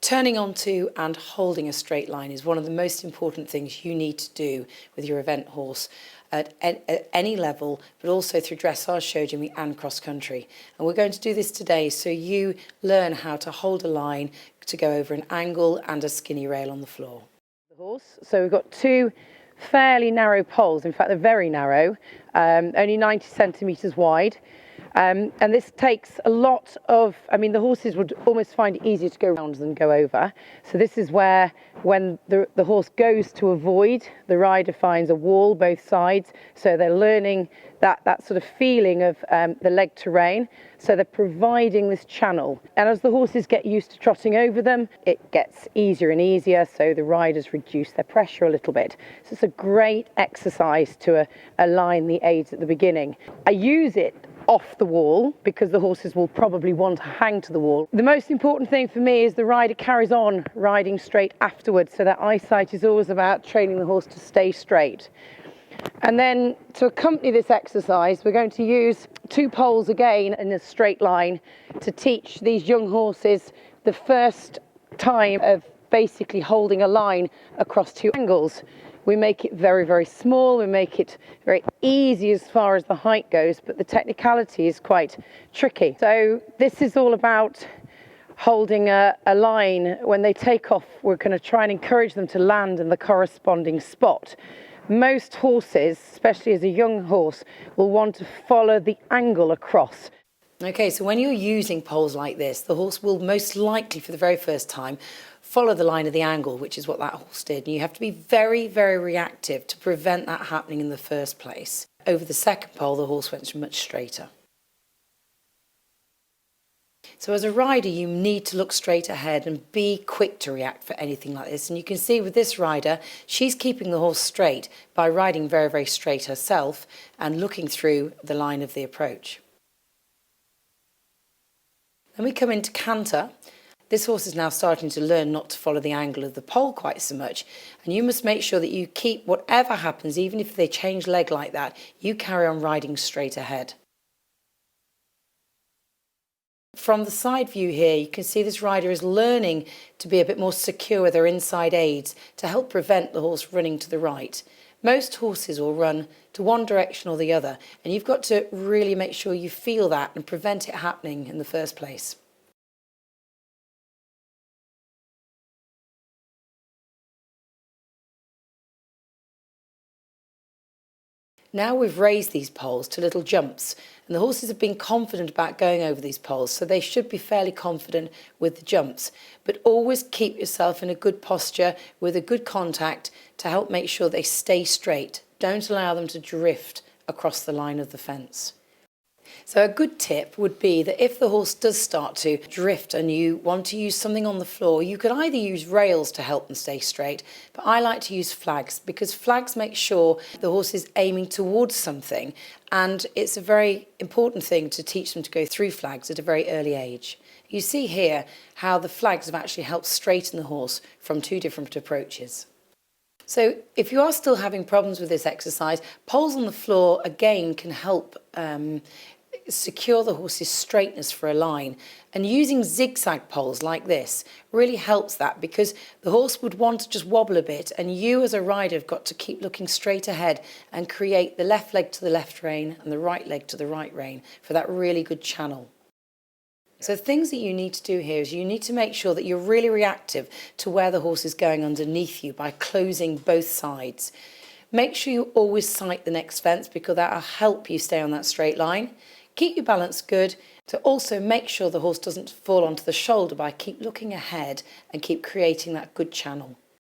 Turning onto and holding a straight line is one of the most important things you need to do with your event horse at any level, but also through dressage, show jumping and cross country. And we're going to do this today so you learn how to hold a line to go over an angle and a skinny rail on the floor. The horse. So we've got two fairly narrow poles, in fact they're very narrow, only 90 centimetres wide. And this takes a lot of, the horses would almost find it easier to go around than go over. So this is where, when the horse goes to avoid, the rider finds a wall both sides. So they're learning that sort of feeling of the leg terrain. So they're providing this channel. And as the horses get used to trotting over them, it gets easier and easier. So the riders reduce their pressure a little bit. So it's a great exercise to align the aids at the beginning. I use it off the wall because the horses will probably want to hang to the wall. The most important thing for me is the rider carries on riding straight afterwards, so that eyesight is always about training the horse to stay straight. And then to accompany this exercise, we're going to use two poles again in a straight line to teach these young horses the first time of basically holding a line across two angles. We make it very, very small. We make it very easy as far as the height goes, but the technicality is quite tricky. So this is all about holding a line. When they take off, we're going to try and encourage them to land in the corresponding spot. Most horses, especially as a young horse, will want to follow the angle across. Okay, so when you're using poles like this, the horse will most likely, for the very first time, follow the line of the angle, which is what that horse did. And you have to be very, very reactive to prevent that happening in the first place. Over the second pole, the horse went much straighter. So as a rider, you need to look straight ahead and be quick to react for anything like this. And you can see with this rider, she's keeping the horse straight by riding very, very straight herself and looking through the line of the approach. Then we come into canter. This horse is now starting to learn not to follow the angle of the pole quite so much. And you must make sure that you keep, whatever happens, even if they change leg like that, you carry on riding straight ahead. From the side view here, you can see this rider is learning to be a bit more secure with her inside aids to help prevent the horse running to the right. Most horses will run to one direction or the other, and you've got to really make sure you feel that and prevent it happening in the first place. Now we've raised these poles to little jumps, and the horses have been confident about going over these poles, so they should be fairly confident with the jumps. But always keep yourself in a good posture with a good contact to help make sure they stay straight. Don't allow them to drift across the line of the fence. So a good tip would be that if the horse does start to drift and you want to use something on the floor, you could either use rails to help them stay straight, but I like to use flags because flags make sure the horse is aiming towards something, and it's a very important thing to teach them to go through flags at a very early age. You see here how the flags have actually helped straighten the horse from two different approaches. So if you are still having problems with this exercise, poles on the floor again can help secure the horse's straightness for a line, and using zigzag poles like this really helps that because the horse would want to just wobble a bit, and you as a rider have got to keep looking straight ahead and create the left leg to the left rein and the right leg to the right rein for that really good channel. So things that you need to do here is you need to make sure that you're really reactive to where the horse is going underneath you by closing both sides. Make sure you always sight the next fence because that will help you stay on that straight line. Keep your balance good, to also make sure the horse doesn't fall onto the shoulder by keep looking ahead and keep creating that good channel.